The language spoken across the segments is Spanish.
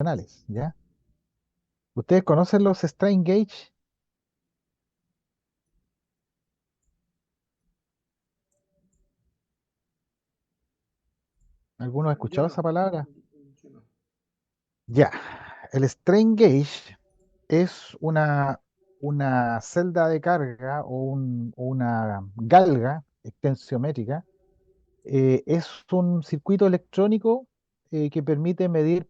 tradicionales, ¿ya? ¿Ustedes conocen los strain gauge? ¿Alguno ha Yo escuchado no. esa palabra? Yo no. Ya, el strain gauge es una celda de carga o una galga extensiométrica. Es un circuito electrónico que permite medir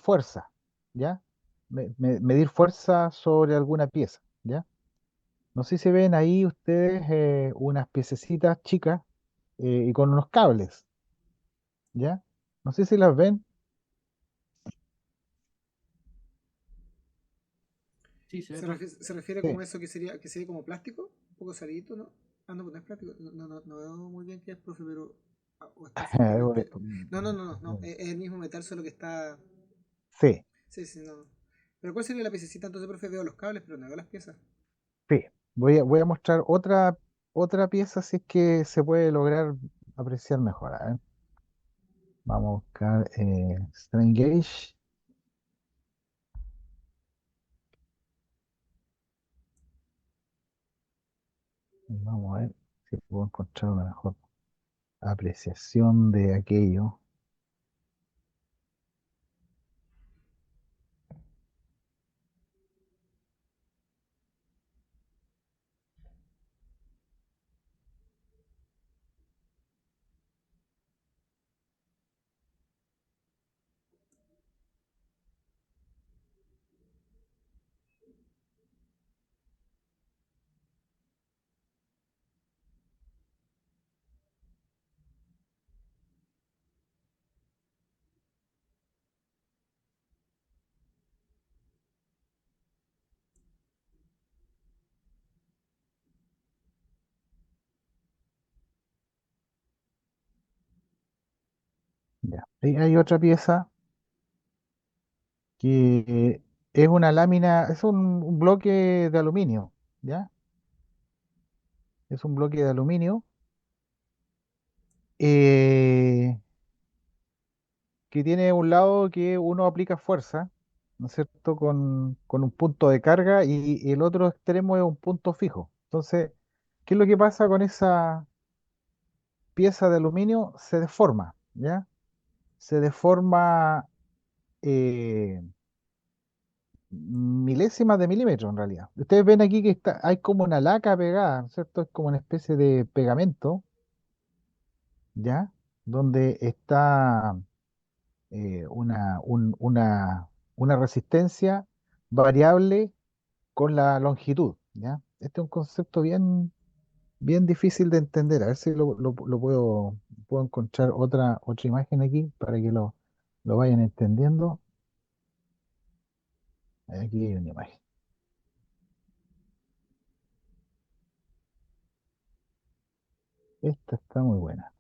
fuerza, ¿ya? Medir fuerza sobre alguna pieza, ¿ya? No sé si ven ahí ustedes unas piececitas chicas y con unos cables, ¿ya? No sé si las ven. Sí, se ve claro. Se refiere como Sí. eso que sería como plástico? Un poco salidito, ¿no? Ah, no, pues no es plástico. No veo muy bien qué es, profe, pero. O estoy simplemente. No. Es el mismo metal, solo que está. Sí, Sí, sí, no. Pero ¿cuál sería la piececita entonces, profe? Veo los cables, pero no veo las piezas. sí. Voy a mostrar otra pieza si es que se puede lograr apreciar mejor. A ver. Vamos a buscar strain gauge. Vamos a ver si puedo encontrar una mejor apreciación de aquello. Ya. Ahí hay otra pieza que es una lámina, es un bloque de aluminio, ¿ya? Es un bloque de aluminio eh, que tiene un lado que uno aplica fuerza, ¿no es cierto? Con un punto de carga y el otro extremo es un punto fijo. Entonces, ¿qué es lo que pasa con esa pieza de aluminio? Se deforma, ¿ya? Se deforma eh, milésimas de milímetro en realidad. Ustedes ven aquí que hay como una laca pegada, ¿no es cierto? Es como una especie de pegamento, ¿ya? Donde está una resistencia variable con la longitud, ¿ya? Este es un concepto bien difícil de entender. A ver si puedo encontrar otra imagen aquí para que lo vayan entendiendo. Aquí hay una imagen. Esta está muy buena.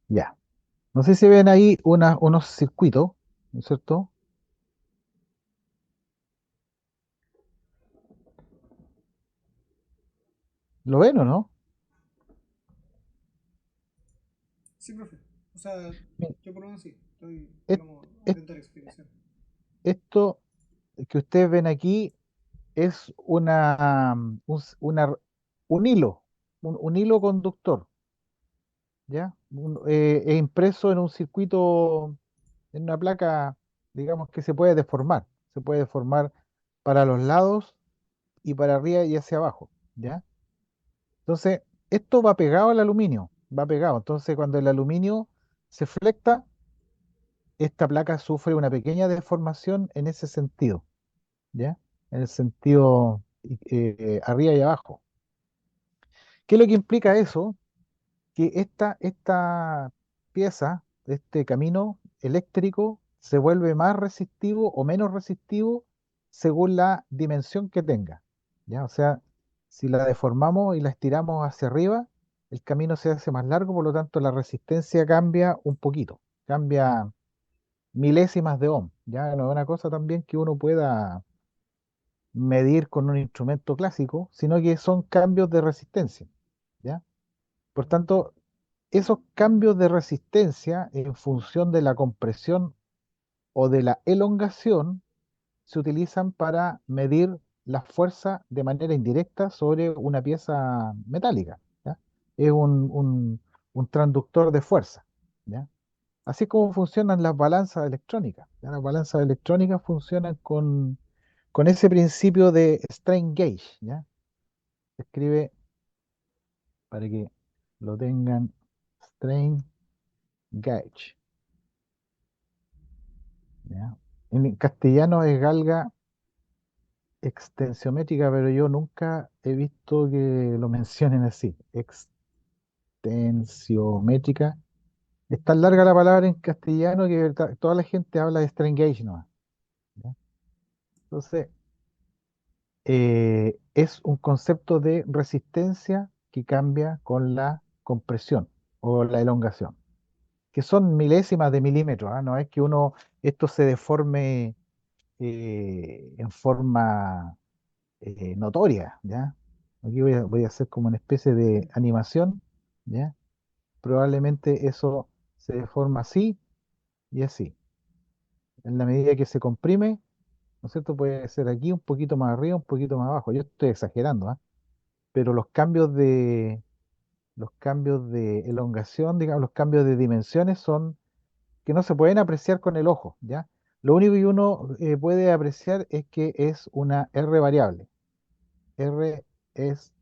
Ya. No sé si ven ahí unos circuitos, ¿no es cierto? ¿Lo ven o no? Sí, profe. O sea, Bien, yo por lo menos sí. Estoy, es- digamos, es- atento a la explicación. esto que ustedes ven aquí es un hilo, un hilo conductor, ¿ya? Es impreso en un circuito, en una placa, digamos que se puede deformar para los lados y para arriba y hacia abajo, ¿ya? Entonces, esto va pegado al aluminio, va pegado. Entonces, cuando el aluminio se flecta, esta placa sufre una pequeña deformación en ese sentido, ¿ya? En el sentido arriba y abajo. ¿Qué es lo que implica eso? Que esta pieza, este camino eléctrico, se vuelve más resistivo o menos resistivo según la dimensión que tenga, ¿ya? O sea, si la deformamos y la estiramos hacia arriba, el camino se hace más largo, por lo tanto la resistencia cambia un poquito, cambia milésimas de ohm, ¿ya? No es una cosa también que uno pueda medir con un instrumento clásico, sino que son cambios de resistencia, ¿ya? Por tanto, esos cambios de resistencia en función de la compresión o de la elongación se utilizan para medir la fuerza de manera indirecta sobre una pieza metálica, ¿ya? Es un transductor de fuerza, ¿ya? Así es como funcionan las balanzas electrónicas, ¿ya? Las balanzas electrónicas funcionan con ese principio de strain gauge, ¿ya? Se escribe para que lo tengan, strain gauge, ¿ya? En castellano es galga extensiométrica, pero yo nunca he visto que lo mencionen así. Extensiométrica. Es tan larga la palabra en castellano que toda la gente habla de strain gauge nomás, ¿ya? Entonces, es un concepto de resistencia que cambia con la compresión o la elongación, que son milésimas de milímetros, ¿ah? No es que esto se deforme en forma notoria, ¿ya? Aquí voy a hacer como una especie de animación, ¿ya? Probablemente eso se deforma así y así. En la medida que se comprime, ¿no es cierto? Puede ser aquí un poquito más arriba, un poquito más abajo. Yo estoy exagerando, ¿ah? Pero los cambios de elongación, digamos, los cambios de dimensiones son que no se pueden apreciar con el ojo, ¿ya? Lo único que uno puede apreciar es que es una R variable. R es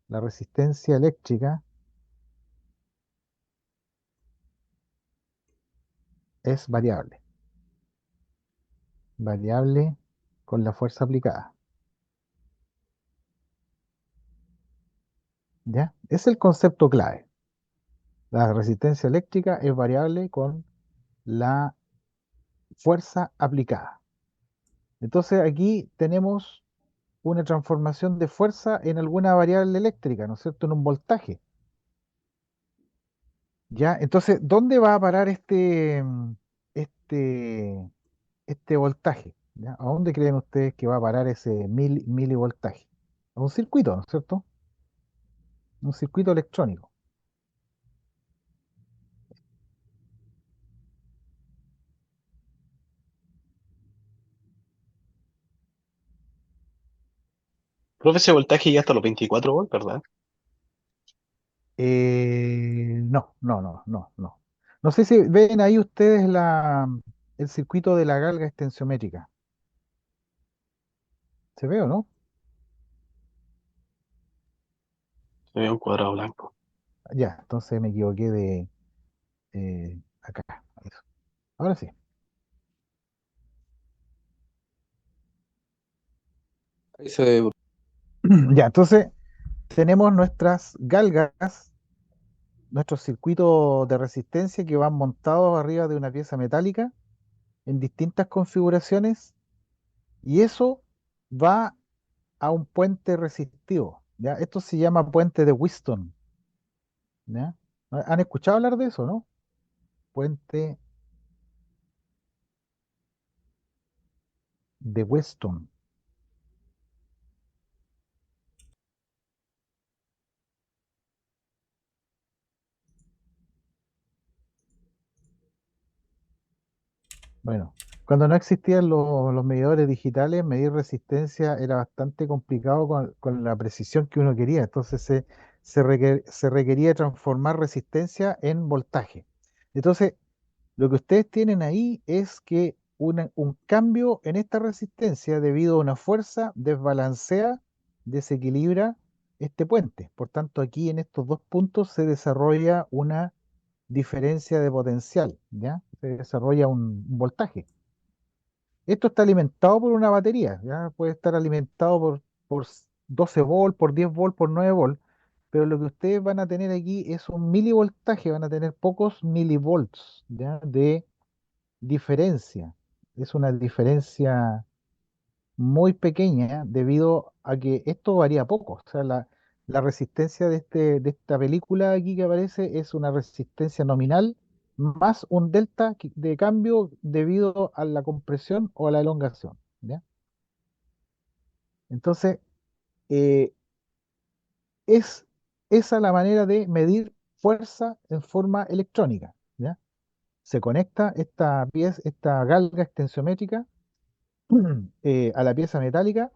la resistencia eléctrica, es variable con la fuerza aplicada, ¿ya? Es el concepto clave. La resistencia eléctrica es variable con la fuerza aplicada. Entonces aquí tenemos una transformación de fuerza en alguna variable eléctrica, ¿no es cierto? En un voltaje, ¿ya? Entonces, ¿dónde va a parar este, este voltaje? ¿Ya? ¿A dónde creen ustedes que va a parar ese milivoltaje? A un circuito, ¿no es cierto? Un circuito electrónico. Profe, ese voltaje ya hasta los 24 volts, ¿verdad? No, no, no, no, no. No sé si ven ahí ustedes el circuito de la galga extensiométrica. ¿Se ve o no? Se ve un cuadrado blanco. Ya, entonces me equivoqué de acá. Eso. Ahora sí. Ahí se ve. Ya, entonces tenemos nuestras galgas, nuestros circuitos de resistencia que van montados arriba de una pieza metálica en distintas configuraciones y eso va a un puente resistivo, ¿ya? Esto se llama puente de Whiston, ¿ya? ¿Han escuchado hablar de eso, no? Puente de Weston. Bueno, cuando no existían los medidores digitales, medir resistencia era bastante complicado con la precisión que uno quería. Entonces se requería transformar resistencia en voltaje. Entonces, lo que ustedes tienen ahí es que un cambio en esta resistencia debido a una fuerza desbalancea, desequilibra este puente. Por tanto, aquí en estos dos puntos se desarrolla una diferencia de potencial, ¿ya? Se desarrolla un voltaje. Esto está alimentado por una batería, ¿ya? Puede estar alimentado por 12 volts, por 10 volts, por 9 volts, pero lo que ustedes van a tener aquí es un milivoltaje, van a tener pocos milivolts, ¿ya? De diferencia. Es una diferencia muy pequeña debido a que esto varía poco. O sea, la resistencia de esta película aquí que aparece es una resistencia nominal más un delta de cambio debido a la compresión o a la elongación, ¿ya? Entonces, eh, es esa la manera de medir fuerza en forma electrónica, ¿ya? Se conecta esta pieza, esta galga extensométrica a la pieza metálica.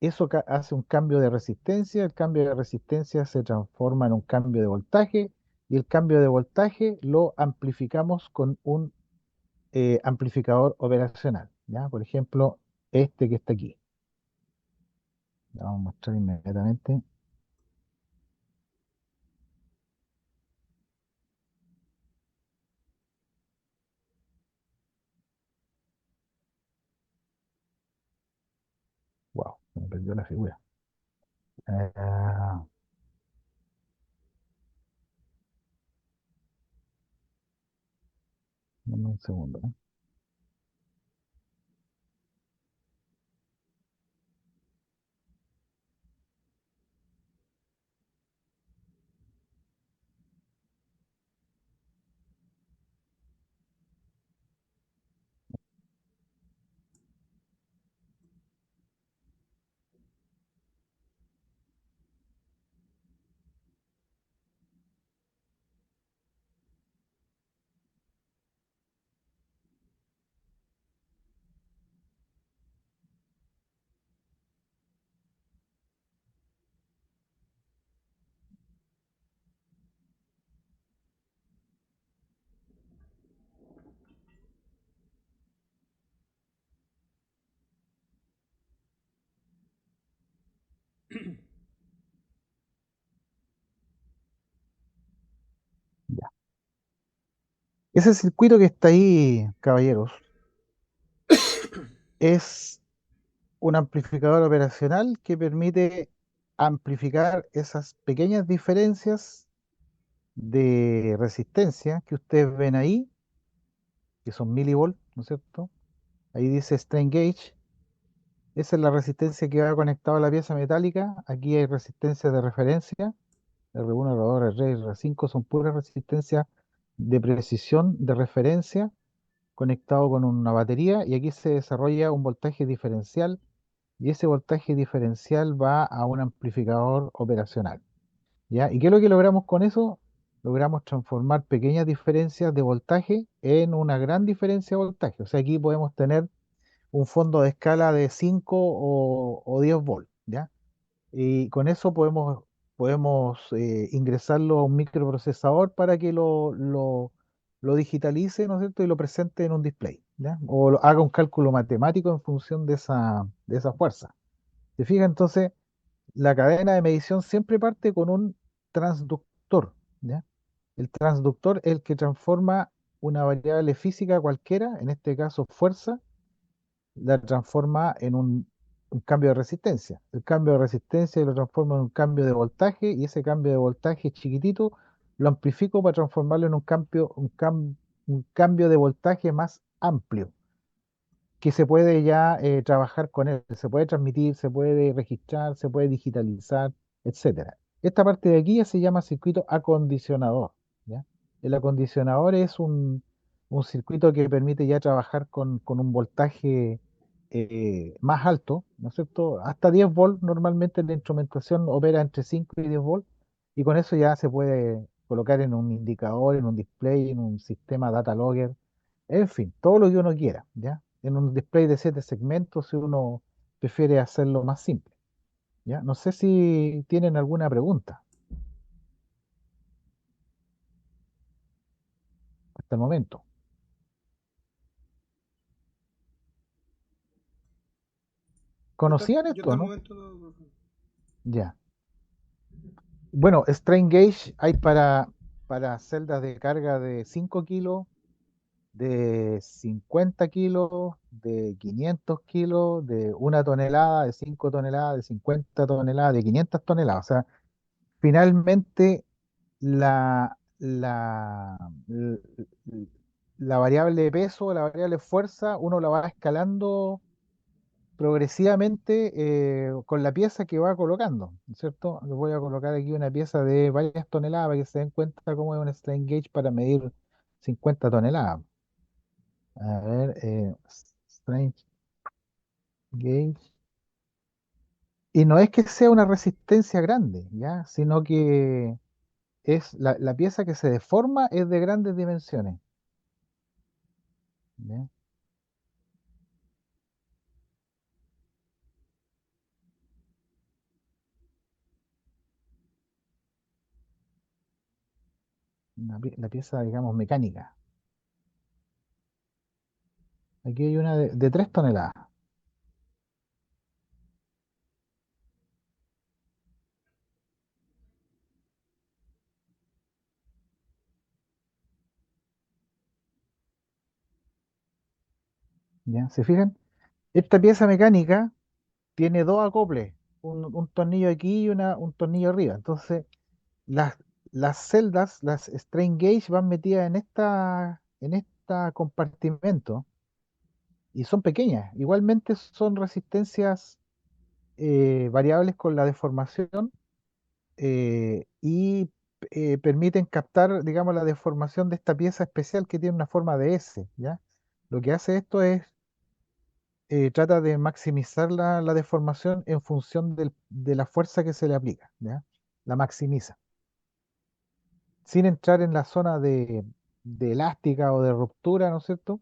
Eso hace un cambio de resistencia, el cambio de resistencia se transforma en un cambio de voltaje y el cambio de voltaje lo amplificamos con un amplificador operacional, ¿ya? Por ejemplo, este que está aquí. Le vamos a mostrar inmediatamente. Wow, me perdió la figura. Ah, dame un segundo, ¿eh? Ya. Ese circuito que está ahí, caballeros, es un amplificador operacional que permite amplificar esas pequeñas diferencias de resistencia que ustedes ven ahí, que son milivolts, ¿no es cierto? Ahí dice strain gauge. Esa es la resistencia que va conectada a la pieza metálica. Aquí hay resistencia de referencia. R1, R2, R3, R5 son puras resistencias de precisión de referencia conectado con una batería y aquí se desarrolla un voltaje diferencial y ese voltaje diferencial va a un amplificador operacional, ¿ya? ¿Y qué es lo que logramos con eso? Logramos transformar pequeñas diferencias de voltaje en una gran diferencia de voltaje. O sea, aquí podemos tener un fondo de escala de 5 o 10 volts, ¿ya? Y con eso podemos ingresarlo a un microprocesador para que lo digitalice, ¿no es cierto? Y lo presente en un display, ¿ya? O haga un cálculo matemático en función de esa fuerza. ¿Se fija? Entonces, la cadena de medición siempre parte con un transductor, ¿ya? El transductor es el que transforma una variable física cualquiera, en este caso fuerza, la transforma en un cambio de resistencia. El cambio de resistencia lo transforma en un cambio de voltaje y ese cambio de voltaje chiquitito lo amplifico para transformarlo en un cambio de voltaje más amplio que se puede ya trabajar con él, se puede transmitir, se puede registrar, se puede digitalizar, etcétera. Esta parte de aquí ya se llama circuito acondicionador, ¿ya? El acondicionador es un circuito que permite ya trabajar con un voltaje más alto, ¿no es cierto? Hasta 10 volts, normalmente la instrumentación opera entre 5 y 10 volts, y con eso ya se puede colocar en un indicador, en un display, en un sistema data logger, en fin, todo lo que uno quiera, ¿ya? En un display de 7 segmentos si uno prefiere hacerlo más simple, ¿ya? No sé si tienen alguna pregunta hasta el momento. ¿Conocían Yo hasta esto, el no? momento no. Ya. Bueno, strain gauge hay para celdas de carga de 5 kilos, de 50 kilos, de 500 kilos, de 1 tonelada, de 5 toneladas, de 50 toneladas, de 500 toneladas. O sea, finalmente l- la variable de peso, la variable fuerza, uno la va escalando progresivamente con la pieza que va colocando, ¿no es cierto? Le voy a colocar aquí una pieza de varias toneladas para que se den cuenta cómo es un strain gauge para medir 50 toneladas. A ver, strain gauge Y no es que sea una resistencia grande, ¿ya? Sino que es la pieza que se deforma es de grandes dimensiones, ¿ya? La pieza, digamos, mecánica. Aquí hay una de 3 toneladas, ¿ya? ¿Se fijan? Esta pieza mecánica tiene dos acoples, un tornillo aquí y un tornillo arriba. Entonces, las, las celdas, las strain gauge van metidas en esta compartimento y son pequeñas. Igualmente son resistencias variables con la deformación y permiten captar, digamos, la deformación de esta pieza especial que tiene una forma de S, ¿ya? Lo que hace esto es trata de maximizar la deformación en función de la fuerza que se le aplica, ¿ya? La maximiza, sin entrar en la zona de elástica o de ruptura, ¿no es cierto?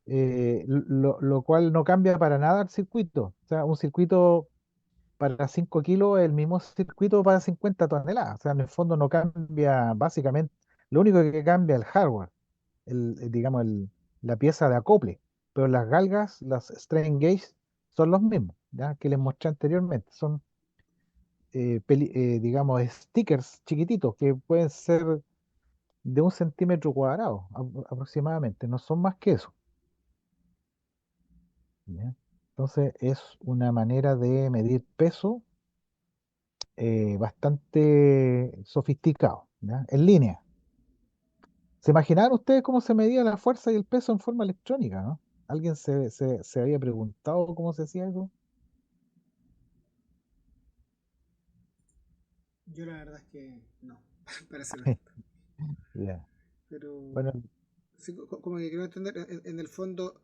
Lo cual no cambia para nada el circuito. O sea, un circuito para 5 kilos es el mismo circuito para 50 toneladas. O sea, en el fondo no cambia básicamente, lo único que cambia es el hardware, digamos, la pieza de acople, pero las galgas, las strain gauge, son los mismos, ¿ya? Que les mostré anteriormente. Son, digamos, stickers chiquititos que pueden ser de 1 centímetro cuadrado aproximadamente, no son más que eso, ¿ya? Entonces es una manera de medir peso bastante sofisticado, ¿ya? En línea. ¿Se imaginaban ustedes cómo se medía la fuerza y el peso en forma electrónica, ¿no? ¿Alguien se había preguntado cómo se hacía eso? Yo la verdad es que no, para ser honesto. Ya. Pero Bueno, sí, como que quiero entender, en el fondo,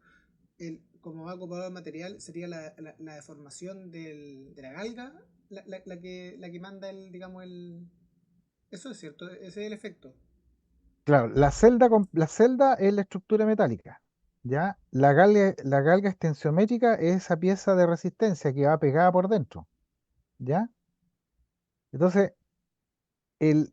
como va ocupado el material, sería la deformación de la galga la que manda digamos, Eso es cierto, ese es el efecto. claro, la celda es la estructura metálica, ¿ya? La galga extensiométrica es esa pieza de resistencia que va pegada por dentro, ¿ya? Entonces, el,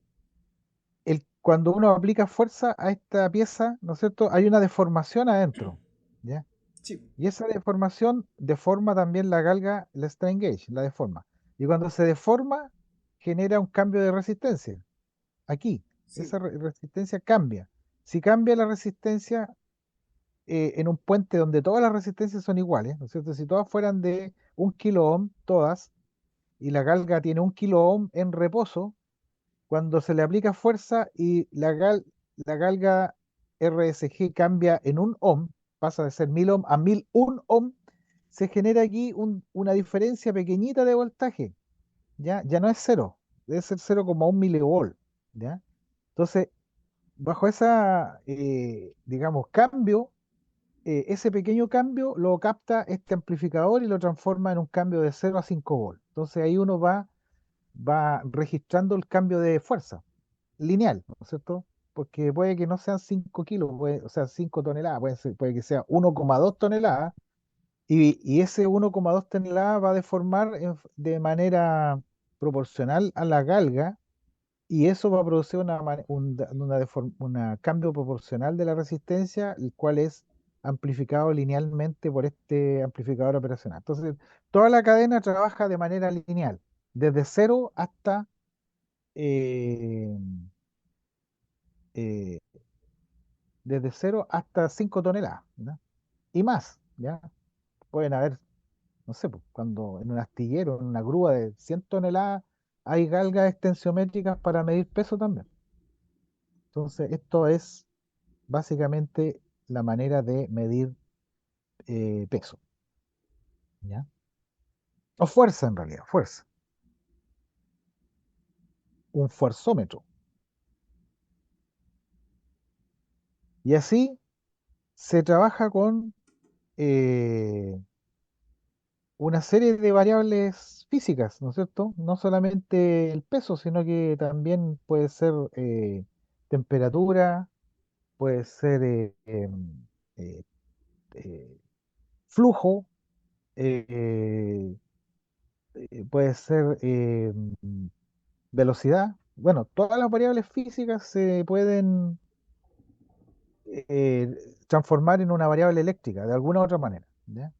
cuando uno aplica fuerza a esta pieza, ¿no es cierto? Hay una deformación adentro, ¿ya? Sí, Y esa deformación deforma también la galga, la strain gauge, la deforma. Y cuando se deforma, genera un cambio de resistencia. Aquí, sí, esa resistencia cambia. Si cambia la resistencia en un puente donde todas las resistencias son iguales, ¿no es cierto? Si todas fueran de 1 kilo ohm, todas, y la galga tiene 1 kilo ohm en reposo, cuando se le aplica fuerza y la galga RSG cambia en 1 ohm, pasa de ser 1000 ohm a 1001 ohm, se genera aquí una diferencia pequeñita de voltaje, ¿ya? Ya no es cero, debe ser 0,1 milivolt, ¿ya? Entonces, bajo esa, digamos, cambio, ese pequeño cambio lo capta este amplificador y lo transforma en un cambio de 0 a 5 volt. Entonces ahí uno va registrando el cambio de fuerza lineal, ¿no es cierto? Porque puede que no sean 5 kilos, o sea, 5 toneladas, puede que sea 1,2 toneladas, y ese 1,2 toneladas va a deformar de manera proporcional a la galga, y eso va a producir una cambio proporcional de la resistencia, el cual es amplificado linealmente por este amplificador operacional. Entonces, toda la cadena trabaja de manera lineal, desde cero hasta eh, eh, desde 0 hasta 5 toneladas, ¿ya? Y más, ¿ya? Pueden haber, no sé, pues, cuando en un astillero, en una grúa de 100 toneladas, hay galgas extensiométricas para medir peso también. Entonces, esto es básicamente la manera de medir peso, ¿ya? O fuerza en realidad, fuerza, un fuerzómetro. Y así se trabaja con, eh, una serie de variables físicas, ¿no es cierto? No solamente el peso, sino que también puede ser temperatura, puede ser eh, eh, flujo, eh, puede ser velocidad. Bueno, todas las variables físicas se pueden eh, transformar en una variable eléctrica de alguna u otra manera, ¿ya?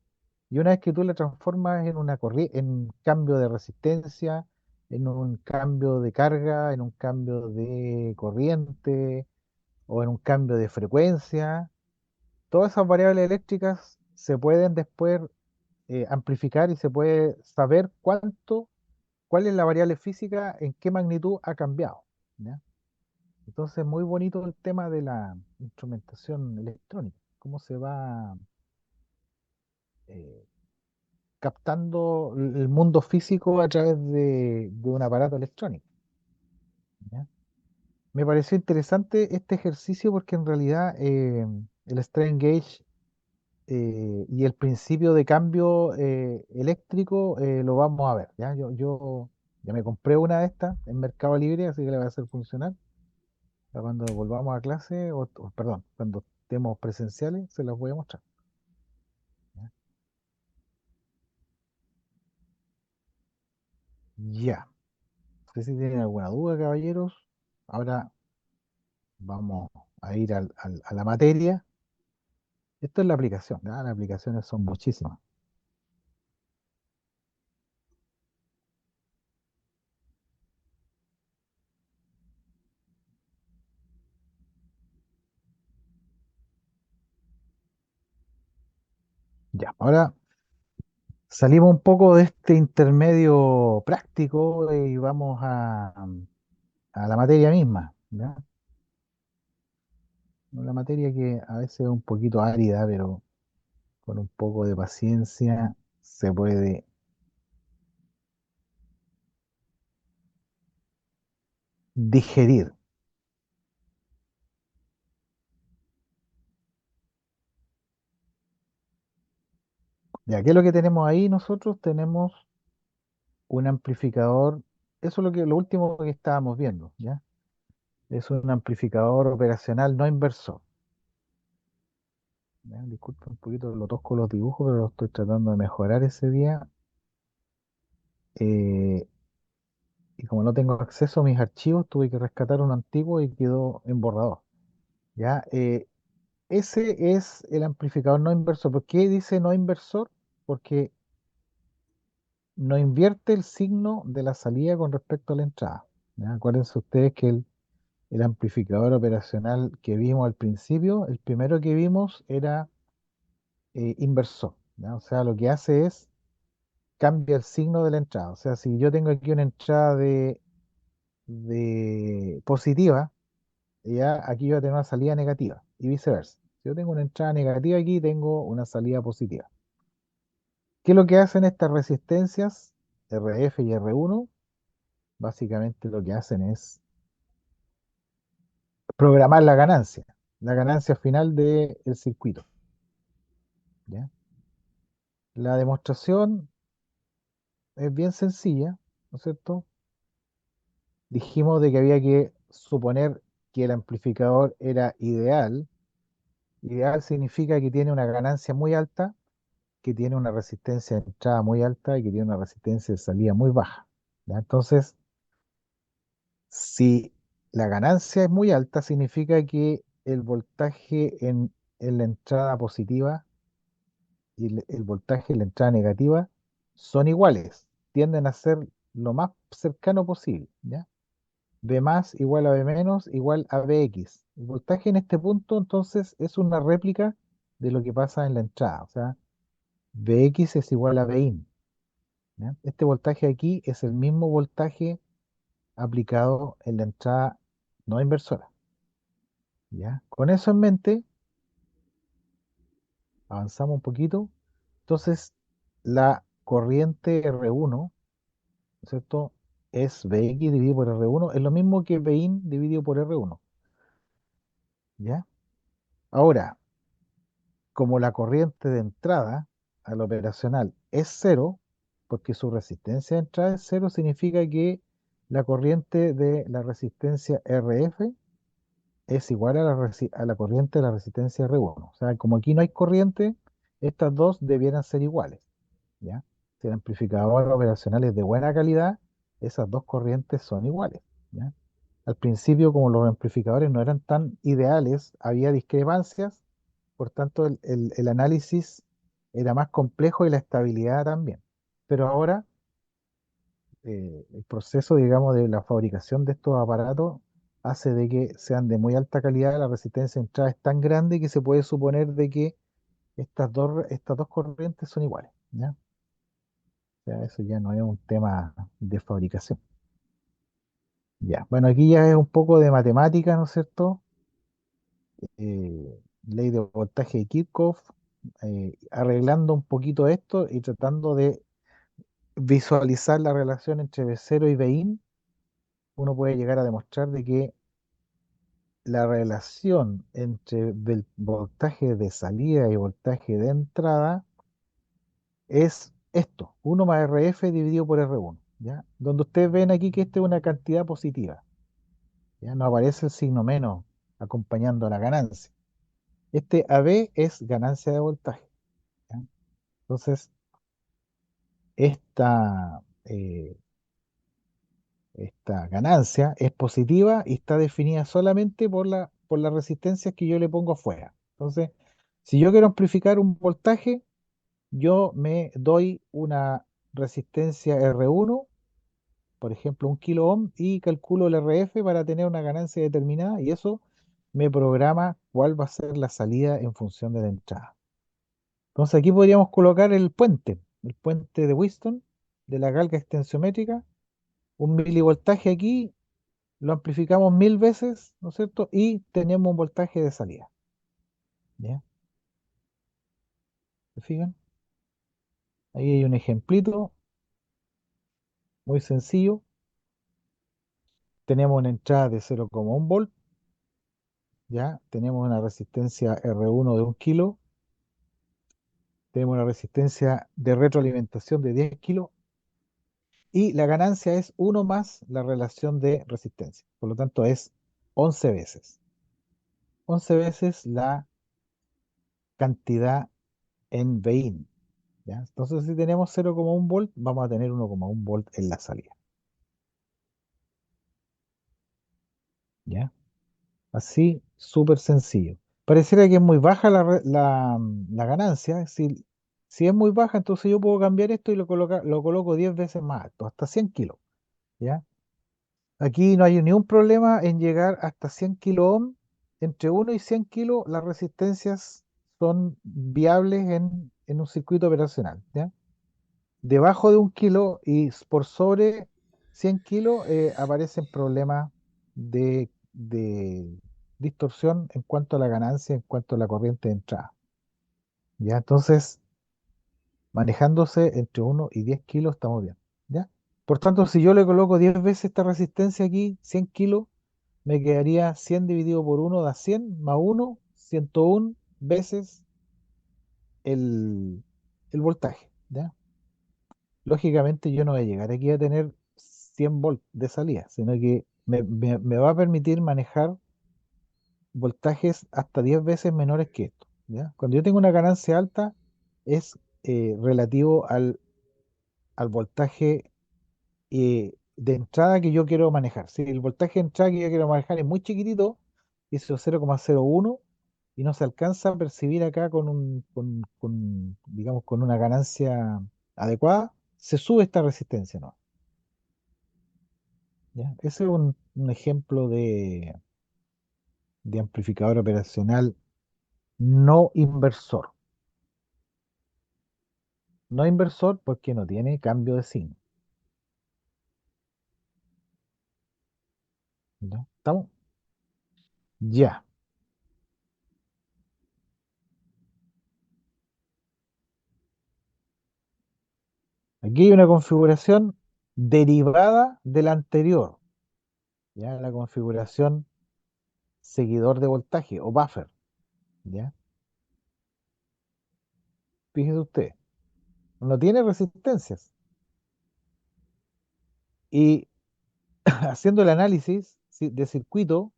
Y una vez que tú la transformas en en un cambio de resistencia, en un cambio de carga, en un cambio de corriente o en un cambio de frecuencia, todas esas variables eléctricas se pueden después amplificar y se puede saber cuál es la variable física, en qué magnitud ha cambiado, ¿ya? Entonces, muy bonito el tema de la instrumentación electrónica, cómo se va eh, captando el mundo físico a través de un aparato electrónico, ¿ya? Me pareció interesante este ejercicio porque en realidad el strain gauge y el principio de cambio eléctrico lo vamos a ver, ¿ya? Yo ya me compré una de estas en Mercado Libre, así que la voy a hacer funcionar. Para cuando volvamos a clase, perdón, cuando estemos presenciales, se las voy a mostrar, ¿ya? Ya. No sé si tienen alguna duda, caballeros. Ahora vamos a ir a la materia. Esto es la aplicación, ¿ya? Las aplicaciones son muchísimas. Ya, ahora salimos un poco de este intermedio práctico y vamos a la materia misma, ¿ya? La materia que a veces es un poquito árida, pero con un poco de paciencia se puede digerir. Ya, ¿qué es lo que tenemos ahí? Nosotros tenemos un amplificador, eso es lo último que estábamos viendo, ¿ya? Es un amplificador operacional no inversor. ¿Ya? Disculpa un poquito lo tosco los dibujos, pero lo estoy tratando de mejorar ese día. eh, y como no tengo acceso a mis archivos, tuve que rescatar uno antiguo y quedó en borrador. ¿Ya? Ese es el amplificador no inversor. ¿Por qué dice no inversor? Porque no invierte el signo de la salida con respecto a la entrada. ¿Ya? Acuérdense ustedes que el amplificador operacional que vimos al principio, el primero que vimos era inversor, ¿ya? O sea, lo que hace es cambia el signo de la entrada. O sea, si yo tengo aquí una entrada de positiva, ya aquí voy a tener una salida negativa y viceversa. Si yo tengo una entrada negativa aquí, tengo una salida positiva. ¿Qué es lo que hacen estas resistencias RF y R1? Básicamente lo que hacen es programar la ganancia final del circuito, ¿ya? La demostración es bien sencilla, ¿no es cierto? Dijimos de que había que suponer que el amplificador era ideal. Ideal significa que tiene una ganancia muy alta, que tiene una resistencia de entrada muy alta y que tiene una resistencia de salida muy baja, ¿ya? Entonces, si la ganancia es muy alta, significa que el voltaje en la entrada positiva y el voltaje en la entrada negativa son iguales, tienden a ser lo más cercano posible, ¿ya? B más igual a B menos igual a Bx. El voltaje en este punto entonces es una réplica de lo que pasa en la entrada, o sea, Bx es igual a Bin, ¿ya? Este voltaje aquí es el mismo voltaje aplicado en la entrada no inversora, ¿ya? Con eso en mente, avanzamos un poquito. Entonces, la corriente R1, ¿no es cierto? Es Bx dividido por R1, es lo mismo que Bin dividido por R1, ¿ya? Ahora, como la corriente de entrada al operacional es cero, porque su resistencia de entrada es cero, significa que la corriente de la resistencia RF es igual a a la corriente de la resistencia R1. O sea, como aquí no hay corriente, estas dos debieran ser iguales, ¿ya? Si el amplificador operacional es de buena calidad, esas dos corrientes son iguales, ¿ya? Al principio, como los amplificadores no eran tan ideales, había discrepancias, por tanto el análisis era más complejo y la estabilidad también. Pero ahora el proceso, digamos, de la fabricación de estos aparatos hace de que sean de muy alta calidad, la resistencia de entrada es tan grande que se puede suponer de que estas dos corrientes son iguales, ¿ya? O sea, eso ya no es un tema de fabricación. Ya, bueno, aquí ya es un poco de matemática, ¿no es cierto? Ley de voltaje de Kirchhoff, arreglando un poquito esto y tratando de visualizar la relación entre V0 y Vin, uno puede llegar a demostrar de que la relación entre el voltaje de salida y voltaje de entrada es esto, 1 más RF dividido por R1, ¿ya? Donde ustedes ven aquí que esta es una cantidad positiva, ¿ya? No aparece el signo menos acompañando a la ganancia. Este AB es ganancia de voltaje, ¿ya? Entonces, esta, eh, esta ganancia es positiva y está definida solamente por las resistencias que yo le pongo afuera. Entonces, si yo quiero amplificar un voltaje, yo me doy una resistencia R1, por ejemplo, 1 kilo ohm, y calculo el RF para tener una ganancia determinada y eso me programa cuál va a ser la salida en función de la entrada. Entonces aquí podríamos colocar el puente de Whiston de la galga extensiométrica, un milivoltaje aquí, lo amplificamos 1000 veces, ¿no es cierto? Y tenemos un voltaje de salida. ¿Ya? ¿Se fijan? Ahí hay un ejemplito muy sencillo. Tenemos una entrada de 0,1 volt, ¿ya? Tenemos una resistencia R1 de 1 kilo, tenemos una resistencia de retroalimentación de 10 kilos y la ganancia es 1 más la relación de resistencia. Por lo tanto, es 11 veces. 11 veces la cantidad en Vin, ¿ya? Entonces, si tenemos 0,1 volt, vamos a tener 1,1 volt en la salida, ¿ya? Así, súper sencillo. Pareciera que es muy baja la ganancia. Si es muy baja, entonces yo puedo cambiar esto y lo coloco 10 veces más alto, hasta 100 kilos, ¿ya? Aquí no hay ningún problema en llegar hasta 100 kilo ohm. Entre 1 y 100 kilos, las resistencias son viables en un circuito operacional, ¿ya? Debajo de 1 kilo y por sobre 100 kilos aparecen problemas de distorsión en cuanto a la ganancia, en cuanto a la corriente de entrada, ¿ya? Entonces, manejándose entre 1 y 10 kilos estamos bien, ¿ya? Por tanto, si yo le coloco 10 veces esta resistencia aquí, 100 kilos, me quedaría 100 dividido por 1 da 100 más 1, 101 veces el, el voltaje, ¿ya? Lógicamente yo no voy a llegar aquí a tener 100 volt de salida, sino que me va a permitir manejar voltajes hasta 10 veces menores que esto, ¿ya? Cuando yo tengo una ganancia alta es relativo al voltaje de entrada que yo quiero manejar. Si el voltaje de entrada que yo quiero manejar es muy chiquitito, hizo 0,01 y no se alcanza a percibir acá digamos, con una ganancia adecuada, se sube esta resistencia, ¿no? ¿Ya? Ese es un ejemplo de amplificador operacional no inversor. No inversor porque no tiene cambio de signo. ¿Ya? ¿Estamos? Ya. Aquí hay una configuración derivada de la anterior. ¿Ya? La configuración seguidor de voltaje o buffer. ¿Ya? Fíjese usted. no tiene resistencias. Y haciendo el análisis de circuito,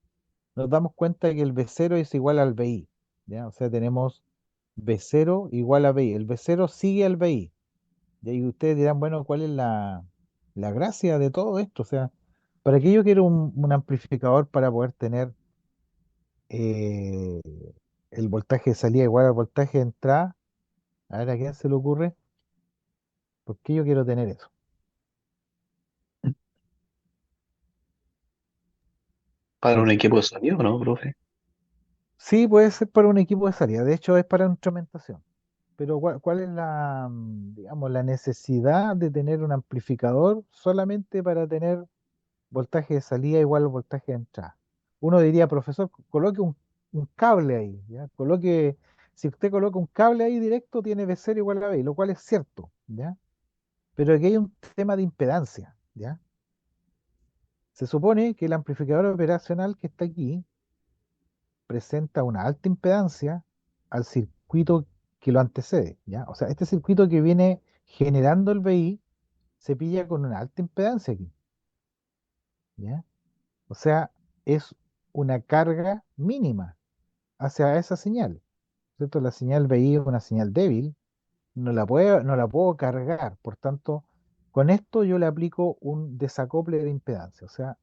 nos damos cuenta que el V0 es igual al VI, ¿ya? O sea, tenemos V0 igual a VI. El V0 sigue al VI. Y ustedes dirán, bueno, ¿cuál es la gracia de todo esto? O sea, ¿para qué yo quiero un amplificador para poder tener eh, el voltaje de salida igual al voltaje de entrada? A ver, ¿a quién se le ocurre? ¿Por qué yo quiero tener eso? Para un Porque equipo de sonido, ¿no, profe? sí, puede ser para un equipo de salida, de hecho es para instrumentación. Pero ¿cuál es digamos, la necesidad de tener un amplificador solamente para tener voltaje de salida igual al voltaje de entrada? Uno diría, profesor, coloque un cable ahí, ¿ya? Si usted coloca un cable ahí directo, tiene V0 igual a V, lo cual es cierto, ¿ya? Pero aquí hay un tema de impedancia, ¿ya? Se supone que el amplificador operacional que está aquí presenta una alta impedancia al circuito que lo antecede, ¿ya? O sea, este circuito que viene generando el VI se pilla con una alta impedancia aquí, ¿ya? O sea, es una carga mínima hacia esa señal, ¿cierto? La señal VI es una señal débil, no la puedo cargar, por tanto, con esto yo le aplico un desacople de impedancia, o sea,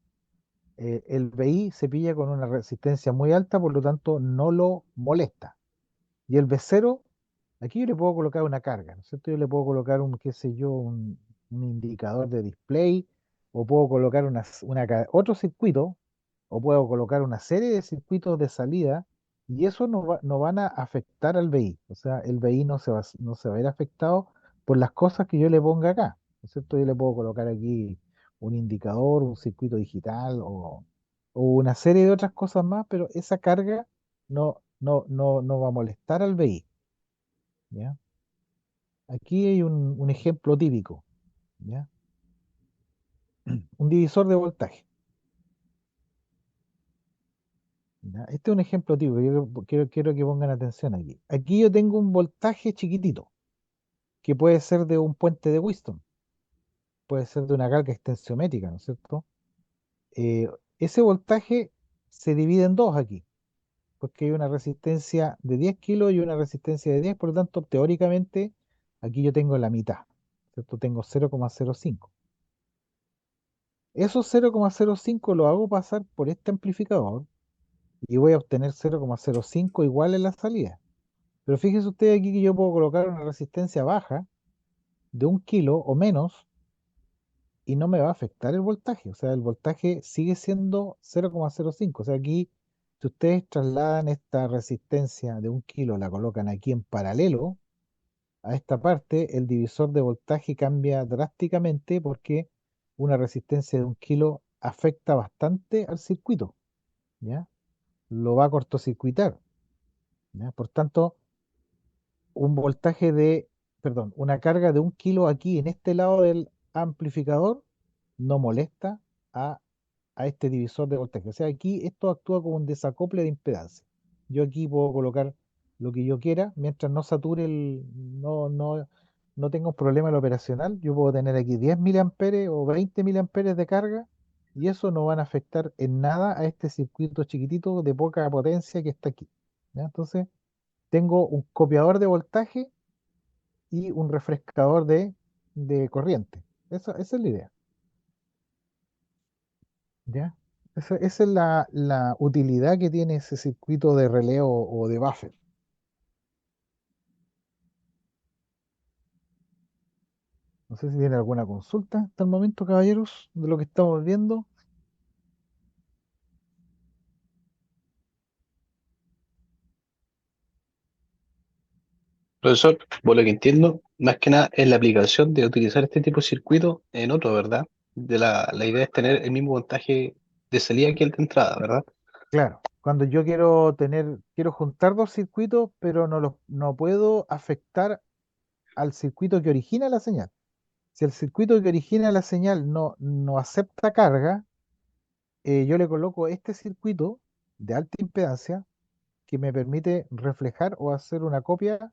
el VI se pilla con una resistencia muy alta, por lo tanto, no lo molesta. Y el V0, aquí yo le puedo colocar una carga, ¿no es cierto? Yo le puedo colocar qué sé yo, un indicador de display, o puedo colocar otro circuito, o puedo colocar una serie de circuitos de salida, y eso no van a afectar al VI. O sea, el VI no se va a ver afectado por las cosas que yo le ponga acá, ¿no es cierto? Yo le puedo colocar aquí un indicador, un circuito digital, o una serie de otras cosas más, pero esa carga no va a molestar al VI, ¿ya? Aquí hay un ejemplo típico, ¿ya? Un divisor de voltaje, ¿ya? Este es un ejemplo típico, yo quiero que pongan atención aquí. Aquí yo tengo un voltaje chiquitito, que puede ser de un puente de Whiston, puede ser de una carga extensiométrica, ¿no es cierto? Eh, Ese voltaje se divide en dos aquí, porque hay una resistencia de 10 kilos y una resistencia de 10, por lo tanto, teóricamente, aquí yo tengo la mitad, ¿cierto? Tengo 0,05. Esos 0,05 lo hago pasar por este amplificador y voy a obtener 0,05 igual en la salida. Pero fíjese usted aquí que yo puedo colocar una resistencia baja de 1 kilo o menos y no me va a afectar el voltaje. O sea, el voltaje sigue siendo 0,05. O sea, aquí, si ustedes trasladan esta resistencia de 1 kilo, la colocan aquí en paralelo a esta parte, el divisor de voltaje cambia drásticamente porque una resistencia de 1 kilo afecta bastante al circuito, ¿ya? Lo va a cortocircuitar, ¿ya? Por tanto, un voltaje perdón, una carga de 1 kilo aquí en este lado del amplificador no molesta a, a este divisor de voltaje. O sea, aquí esto actúa como un desacople de impedancia. Yo aquí puedo colocar lo que yo quiera mientras no sature no tenga un problema en lo operacional. Yo puedo tener aquí 10 miliamperes o 20 miliamperes de carga y eso no van a afectar en nada a este circuito chiquitito de poca potencia que está aquí, ¿ya? Entonces, tengo un copiador de voltaje y un refrescador de corriente. Esa es la idea, ¿ya? Esa es la utilidad que tiene ese circuito de relé o de buffer. No sé si tiene alguna consulta hasta el momento, caballeros, de lo que estamos viendo. Profesor, por lo que entiendo, más que nada es la aplicación de utilizar este tipo de circuito en otro, ¿verdad? La idea es tener el mismo voltaje de salida que el de entrada, ¿verdad? Claro, cuando yo quiero juntar dos circuitos, pero no puedo afectar al circuito que origina la señal. Si el circuito que origina la señal no acepta carga, yo le coloco este circuito de alta impedancia que me permite reflejar o hacer una copia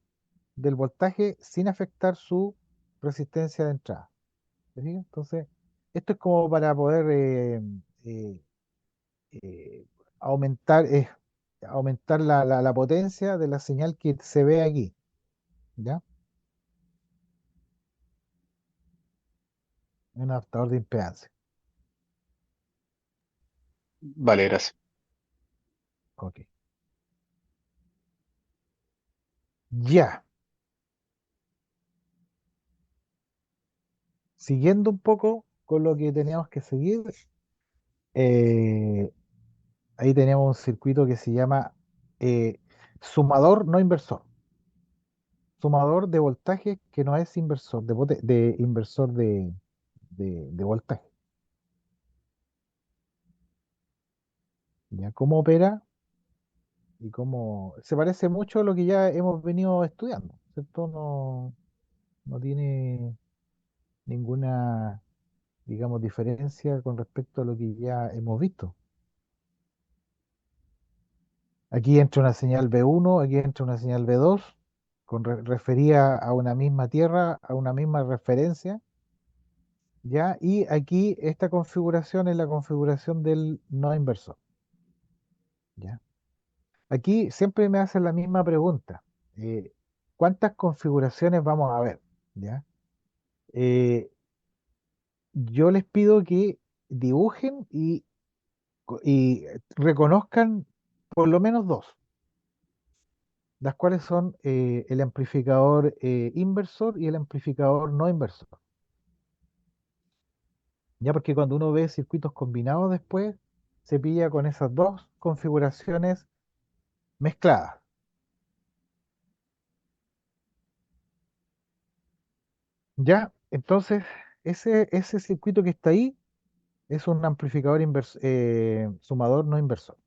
del voltaje sin afectar su resistencia de entrada. ¿Te fijas? Entonces, esto es como para poder eh, eh, aumentar, aumentar la potencia de la señal que se ve aquí, ¿ya? Un adaptador de impedancia. Vale, gracias. Ok. Ya. Siguiendo un poco con lo que teníamos que seguir, eh, ahí teníamos un circuito que se llama eh, sumador no inversor. Sumador de voltaje que no es inversor, de inversor de voltaje. ¿Ya? ¿Cómo opera? Y cómo se parece mucho a lo que ya hemos venido estudiando, ¿cierto? No tiene ninguna, digamos, diferencia con respecto a lo que ya hemos visto. Aquí entra una señal B1, aquí entra una señal B2, referida a una misma tierra, a una misma referencia, ¿ya? Y aquí esta configuración es la configuración del no inversor, ¿ya? Aquí siempre me hacen la misma pregunta. ¿Cuántas configuraciones vamos a ver? ¿Ya? Eh, yo les pido que dibujen y reconozcan por lo menos dos, las cuales son el amplificador inversor y el amplificador no inversor. Ya porque cuando uno ve circuitos combinados después, se pilla con esas dos configuraciones mezcladas. Ya, entonces, ese circuito que está ahí es un amplificador sumador no inversor.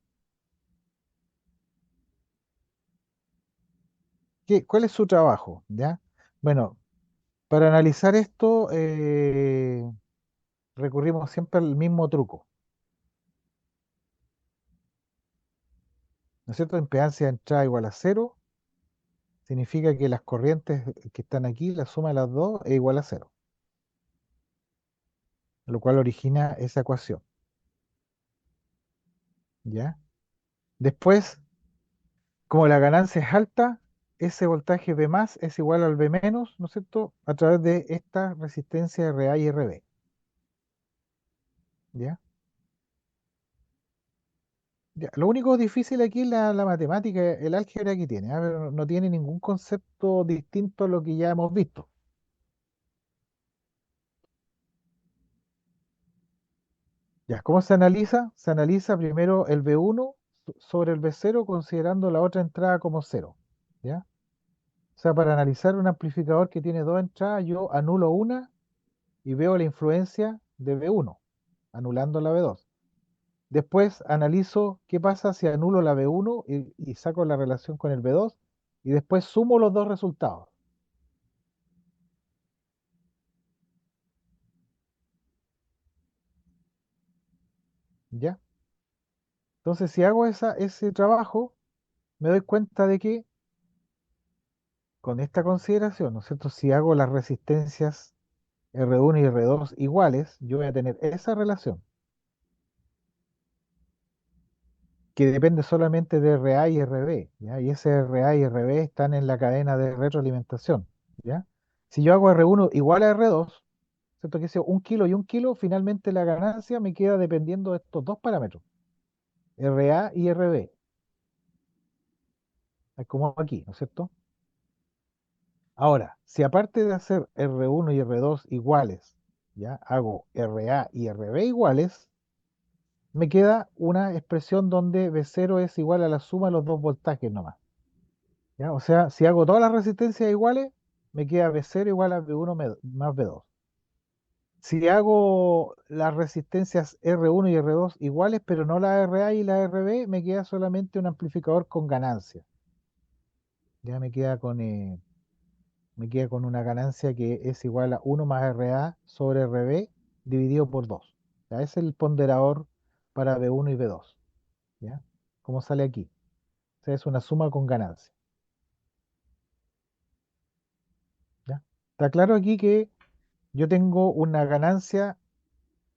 ¿Cuál es su trabajo? ¿Ya? Bueno, para analizar esto, recurrimos siempre al mismo truco, ¿no es cierto? Impedancia de entrada igual a cero, significa que las corrientes que están aquí, la suma de las dos es igual a cero, lo cual origina esa ecuación, ¿ya? Después, como la ganancia es alta, ese voltaje V más es igual al V menos, ¿no es cierto? A través de esta resistencia RA y RB, ¿ya? Ya, lo único difícil aquí es la matemática, el álgebra que tiene, ¿ah? Pero no tiene ningún concepto distinto a lo que ya hemos visto. Ya, ¿cómo se analiza? Se analiza primero el V1 sobre el V0 considerando la otra entrada como cero, ¿ya? O sea, para analizar un amplificador que tiene dos entradas, yo anulo una y veo la influencia de V1, anulando la V2. Después analizo qué pasa si anulo la V1 y saco la relación con el V2 y después sumo los dos resultados, ¿ya? Entonces, si hago ese trabajo, me doy cuenta de que con esta consideración, ¿no es cierto? Si hago las resistencias R1 y R2 iguales, yo voy a tener esa relación que depende solamente de RA y RB, ¿ya? Y ese RA y RB están en la cadena de retroalimentación, ¿ya? Si yo hago R1 igual a R2, ¿cierto? Que sea un kilo y un kilo, finalmente la ganancia me queda dependiendo de estos dos parámetros, RA y RB, es como aquí, ¿no es cierto? Ahora, si aparte de hacer R1 y R2 iguales, ya hago RA y RB iguales, me queda una expresión donde V0 es igual a la suma de los dos voltajes nomás. ¿Ya? O sea, si hago todas las resistencias iguales, me queda V0 igual a V1 más V2. Si hago las resistencias R1 y R2 iguales, pero no la RA y la RB, me queda solamente un amplificador con ganancia. Ya me queda con una ganancia que es igual a 1 más RA sobre RB dividido por 2. ¿Ya? Ese es el ponderador para V1 y V2. ¿Ya? ¿Cómo sale aquí? O sea, es una suma con ganancia. ¿Ya? Está claro aquí que yo tengo una ganancia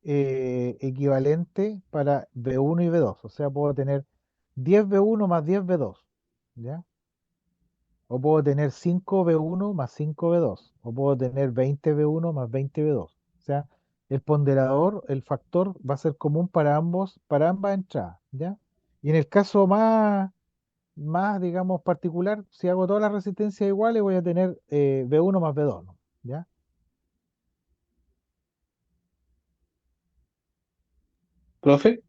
equivalente para B1 y B2. O sea, puedo tener 10 B1 más 10 B2. ¿Ya? O puedo tener 5 B1 más 5 B2. O puedo tener 20 B1 más 20 B2. O sea, el ponderador, el factor va a ser común para ambos, para ambas entradas. ¿Ya? Y en el caso más, digamos, particular, si hago todas las resistencias iguales, voy a tener B1 más B2, ¿no? ¿Ya? Profe,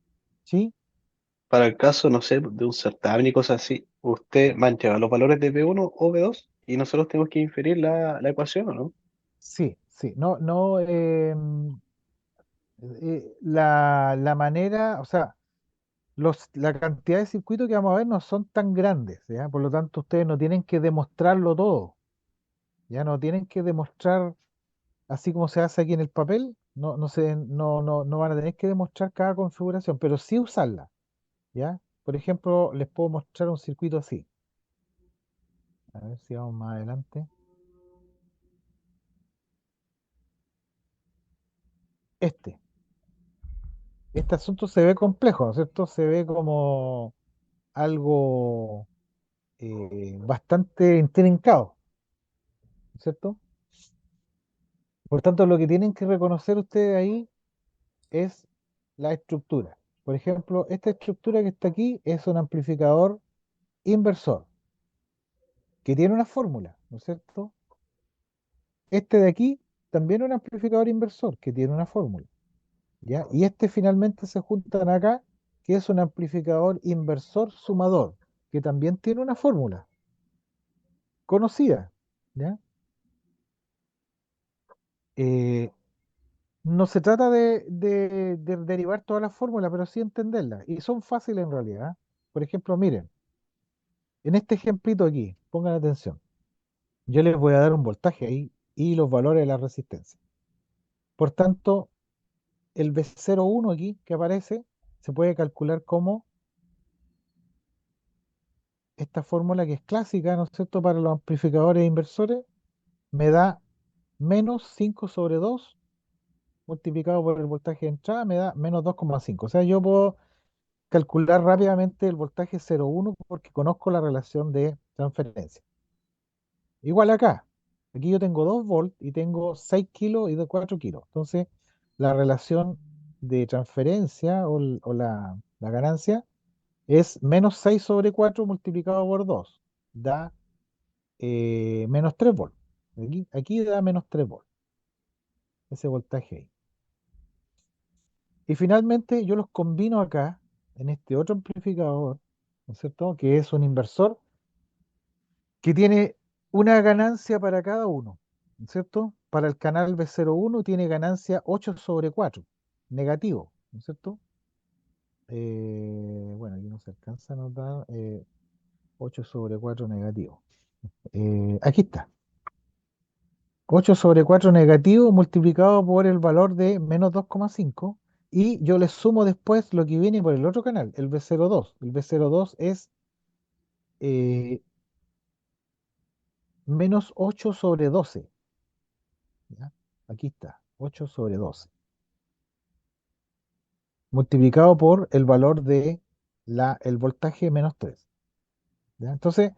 ¿Sí? para el caso, no sé, de un certamen y cosas así, ¿usted mancha los valores de B1 o B2 y nosotros tenemos que inferir la ecuación o no? Sí, sí. No, no, la manera, o sea, la cantidad de circuitos que vamos a ver no son tan grandes, ¿ya? Por lo tanto, ustedes no tienen que demostrarlo todo, ya no tienen que demostrar así como se hace aquí en el papel, no van a tener que demostrar cada configuración, pero sí usarla, ¿ya? Por ejemplo, les puedo mostrar un circuito así. A ver si vamos más adelante. Este, este asunto se ve complejo, ¿no es cierto? Se ve como algo bastante intrincado, ¿no es cierto? Por tanto, lo que tienen que reconocer ustedes ahí es la estructura. Por ejemplo, esta estructura que está aquí es un amplificador inversor que tiene una fórmula, ¿no es cierto? Este de aquí también es un amplificador inversor que tiene una fórmula, ¿ya? Y este finalmente se juntan acá, que es un amplificador inversor sumador, que también tiene una fórmula conocida, ¿ya? Eh, no se trata de derivar todas las fórmulas, pero sí entenderlas. Y son fáciles en realidad. Por ejemplo, miren, en este ejemplito aquí, pongan atención. Yo les voy a dar un voltaje ahí y los valores de la resistencia. Por tanto, el V01 aquí que aparece se puede calcular como esta fórmula que es clásica, ¿no es cierto?, para los amplificadores inversores, me da menos 5 sobre 2 multiplicado por el voltaje de entrada, me da menos 2,5. O sea, yo puedo calcular rápidamente el voltaje 0,1 porque conozco la relación de transferencia. Igual acá, aquí yo tengo 2 volts y tengo 6 kilos y de 4 kilos. Entonces, la relación de transferencia o la ganancia es menos 6 sobre 4 multiplicado por 2. Da menos 3 volts. Aquí da menos 3 volts, ese voltaje ahí. Y finalmente yo los combino acá, en este otro amplificador, ¿no es cierto? Que es un inversor que tiene una ganancia para cada uno, ¿no es cierto? Para el canal B01 tiene ganancia 8 sobre 4 negativo, ¿no es cierto? Bueno, aquí no se alcanza a notar 8 sobre 4 negativo. Aquí está, 8 sobre 4 negativo multiplicado por el valor de menos 2,5 y yo le sumo después lo que viene por el otro canal, el B02. El B02 es eh, menos 8 sobre 12. ¿Ya? Aquí está, 8 sobre 12 multiplicado por el valor de el voltaje menos 3. ¿Ya? Entonces,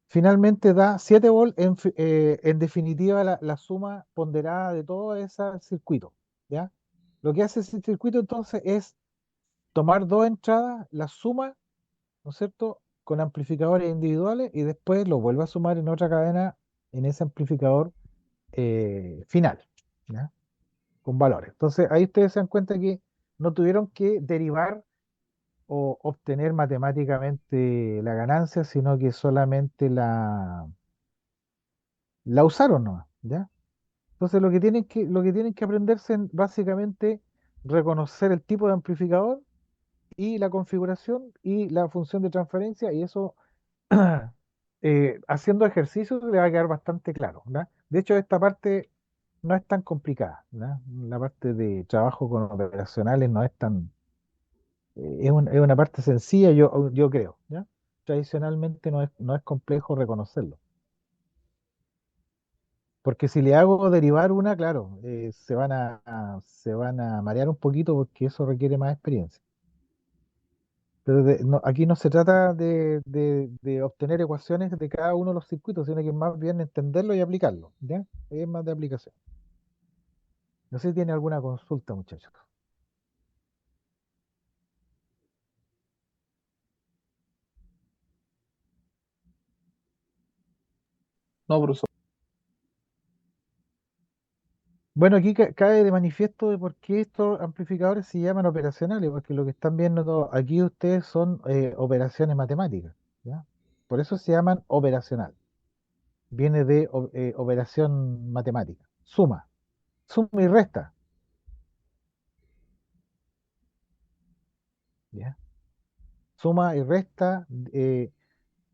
finalmente da 7 volts, en definitiva la suma ponderada de todo ese circuito. ¿Ya? Lo que hace ese circuito entonces es tomar dos entradas, las suma, ¿no es cierto?, con amplificadores individuales y después lo vuelve a sumar en otra cadena en ese amplificador final, ¿ya? Con valores. Entonces ahí ustedes se dan cuenta que no tuvieron que derivar o obtener matemáticamente la ganancia, sino que solamente la usaron nomás, ¿ya? Entonces lo que tienen que aprenderse básicamente reconocer el tipo de amplificador y la configuración y la función de transferencia, y eso haciendo ejercicios le va a quedar bastante claro, ¿verdad? De hecho, esta parte no es tan complicada, ¿verdad? La parte de trabajo con operacionales no es tan, es una parte sencilla, yo creo, ¿ya? Tradicionalmente no es complejo reconocerlo. Porque si le hago derivar una, claro, se van a marear un poquito porque eso requiere más experiencia. Pero aquí no se trata de obtener ecuaciones de cada uno de los circuitos, sino que más bien entenderlo y aplicarlo, ¿ya? Es más de aplicación. No sé si tiene alguna consulta, muchachos. No, profesor. Bueno, aquí cae de manifiesto de por qué estos amplificadores se llaman operacionales, porque lo que están viendo aquí ustedes son operaciones matemáticas, ¿ya? Por eso se llaman operacional. Viene de operación matemática. Suma y resta, ¿ya? Suma y resta,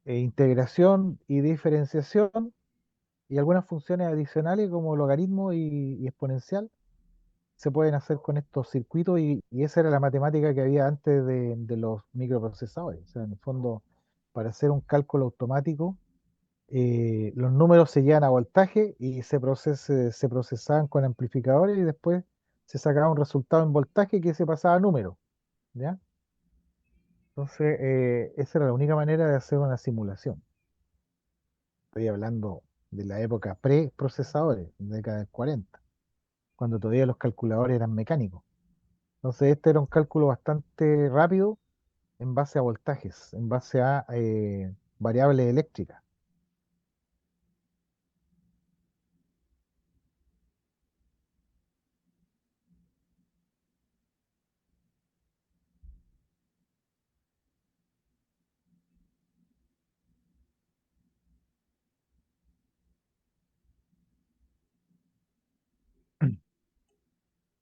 integración y diferenciación y algunas funciones adicionales como logaritmo y exponencial se pueden hacer con estos circuitos y esa era la matemática que había antes de los microprocesadores. O sea, en el fondo, para hacer un cálculo automático, los números se llevan a voltaje y se procesaban con amplificadores y después se sacaba un resultado en voltaje que se pasaba a número, ¿ya? Entonces, esa era la única manera de hacer una simulación. Estoy hablando de la época pre-procesadores, década del 40, cuando todavía los calculadores eran mecánicos. Entonces, este era un cálculo bastante rápido en base a voltajes, en base a variables eléctricas.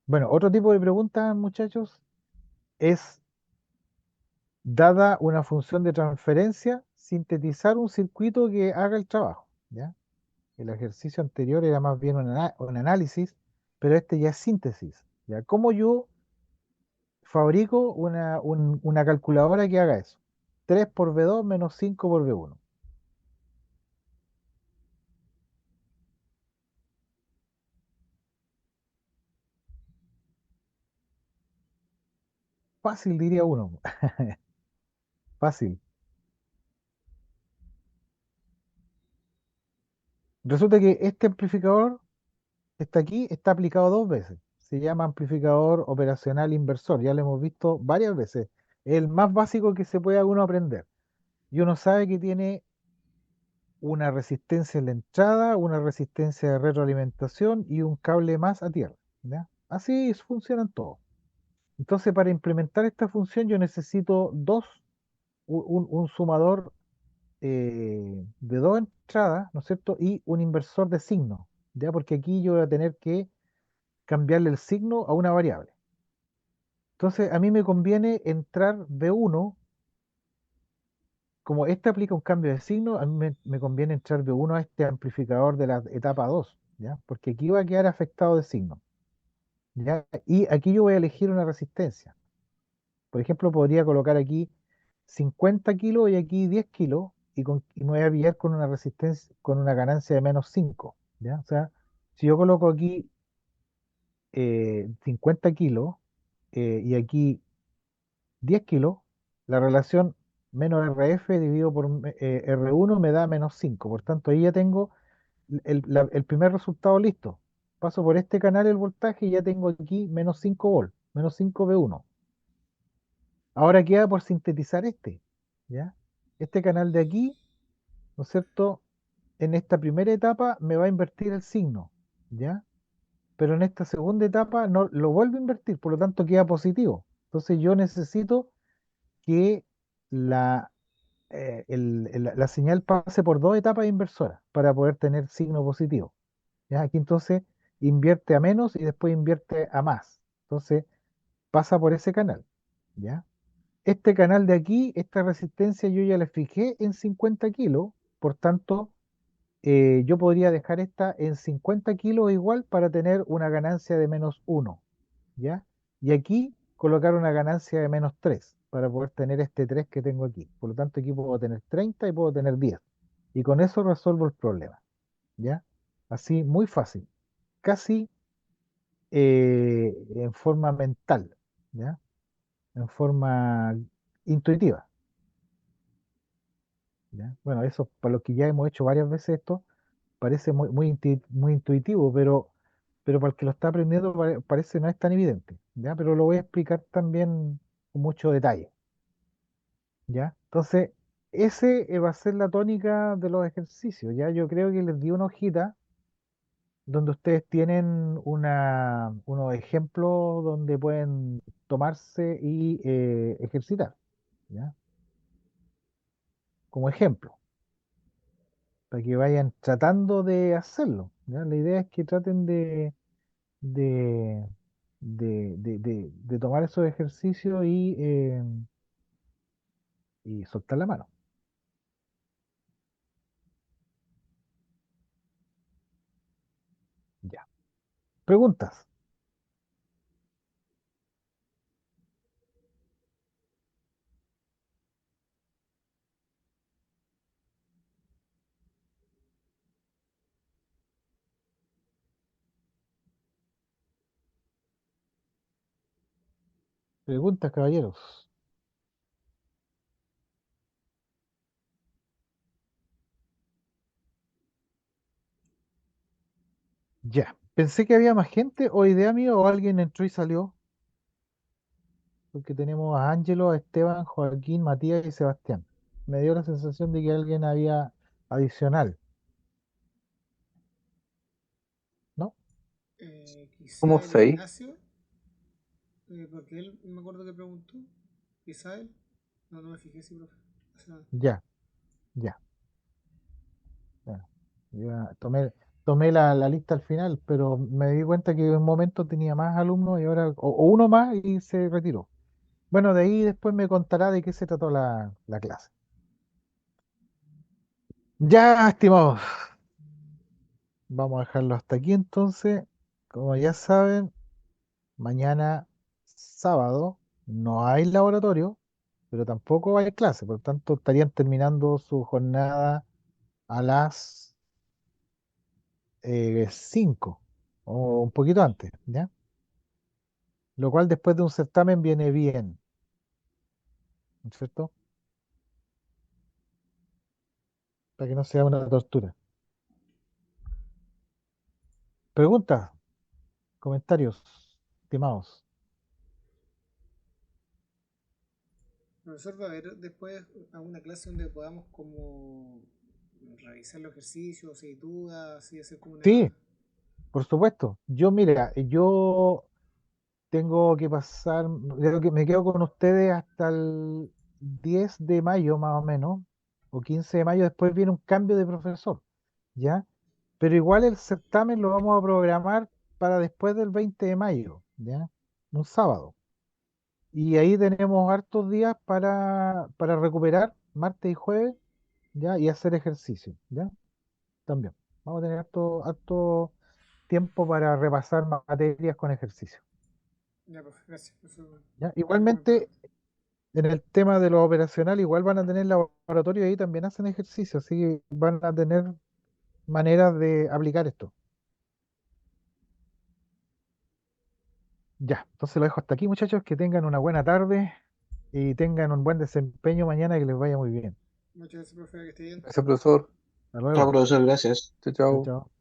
Bueno, otro tipo de pregunta, muchachos, es, dada una función de transferencia, sintetizar un circuito que haga el trabajo, ¿ya? El ejercicio anterior era más bien un análisis, pero este ya es síntesis, ¿ya? ¿Cómo yo fabrico una calculadora que haga eso? 3 por V2 menos 5 por V1. Fácil, diría uno. Fácil. Resulta que este amplificador está aquí, está aplicado dos veces. Se llama amplificador operacional inversor. Ya lo hemos visto varias veces. Es el más básico que se puede uno aprender. Y uno sabe que tiene una resistencia en la entrada, una resistencia de retroalimentación y un cable más a tierra, ¿ya? Así funcionan todos. Entonces, para implementar esta función, yo necesito un sumador de dos entradas, ¿no es cierto? Y un inversor de signo, ¿ya? Porque aquí yo voy a tener que cambiarle el signo a una variable. Entonces, a mí me conviene entrar B1, como este aplica un cambio de signo, a mí me conviene entrar B1 a este amplificador de la etapa 2, ¿ya? Porque aquí va a quedar afectado de signo, ¿ya? Y aquí yo voy a elegir una resistencia. Por ejemplo, podría colocar aquí 50 kilos y aquí 10 kilos y me voy a pillar con una resistencia, con una ganancia de menos 5, ¿ya? O sea, si yo coloco aquí 50 kilos y aquí 10 kilos, la relación menos RF dividido por R1 me da menos 5. Por tanto, ahí ya tengo el primer resultado listo. Paso por este canal el voltaje y ya tengo aquí menos 5 volt, menos 5 V1. Ahora queda por sintetizar este, ¿ya? Este canal de aquí, ¿no es cierto? En esta primera etapa me va a invertir el signo, ¿ya? Pero en esta segunda etapa no lo vuelvo a invertir, por lo tanto queda positivo. Entonces yo necesito que la, la señal pase por dos etapas inversoras para poder tener signo positivo. ¿Ya? Aquí entonces invierte a menos y después invierte a más. Entonces pasa por ese canal. ¿Ya? Este canal de aquí, esta resistencia yo ya la fijé en 50 kilos, por tanto yo podría dejar esta en 50 kilos igual para tener una ganancia de menos uno, ¿ya? Y aquí colocar una ganancia de menos 3 para poder tener este 3 que tengo aquí. Por lo tanto, aquí puedo tener 30 y puedo tener 10. Y con eso resuelvo el problema, ¿ya? así muy fácil, casi en forma mental, ¿ya? En forma intuitiva, ¿ya? Bueno, eso para los que ya hemos hecho varias veces esto, parece muy intuitivo, pero para el que lo está aprendiendo parece no es tan evidente, ¿ya? Pero lo voy a explicar también con mucho detalle, ¿ya? Entonces, ese va a ser la tónica de los ejercicios, ¿ya? Yo creo que les di una hojita donde ustedes tienen unos ejemplos donde pueden tomarse y ejercitar, ¿ya? Como ejemplo, para que vayan tratando de hacerlo, ¿ya? La idea es que traten de, de tomar esos ejercicios y soltar la mano. Ya. Preguntas. Preguntas, caballeros. Ya. Pensé que había más gente, o idea mía, o alguien entró y salió, porque tenemos a Ángelo, a Esteban, Joaquín, Matías y Sebastián. Me dio la sensación de que alguien había adicional, ¿no? Quizá Somos el 6. Ignacio, porque él me acuerdo que preguntó. Quizá él. No, no me fijé, sí, profe. O sea, Ya, ya. Ya. Tomé la lista al final, pero me di cuenta que en un momento tenía más alumnos y ahora, o uno más y se retiró. Bueno, de ahí después me contará de qué se trató la clase. Ya, estimados, vamos a dejarlo hasta aquí entonces. Como ya saben, mañana sábado no hay laboratorio, pero tampoco hay clase, por lo tanto estarían terminando su jornada a las 5 o un poquito antes, ¿ya? Lo cual después de un certamen viene bien, ¿no es cierto? Para que no sea una tortura. Preguntas, comentarios, estimados. profesor, va a haber después alguna clase donde podamos como revisar los ejercicios, si hay dudas, así hacer como Sí, una... por supuesto. Yo tengo que pasar, creo que me quedo con ustedes hasta el 10 de mayo más o menos, o 15 de mayo, después viene un cambio de profesor, ¿ya? Pero igual el certamen lo vamos a programar para después del 20 de mayo, ¿ya? Un sábado. Y ahí tenemos hartos días para recuperar, martes y jueves, ¿ya? Y hacer ejercicio, ¿ya? También. Vamos a tener harto tiempo para repasar materias con ejercicio, Ya, profe, gracias. Eso ¿ya? es muy Igualmente, importante. en el tema de lo operacional, igual van a tener laboratorio y ahí también hacen ejercicio, así que van a tener maneras de aplicar esto. Ya, entonces lo dejo hasta aquí, muchachos, que tengan una buena tarde y tengan un buen desempeño mañana, que les vaya muy bien. Muchas gracias, profe, que esté bien. Gracias, profesor. Hasta Chao, luego. profesor, gracias. Chao, Chao, chao. chao.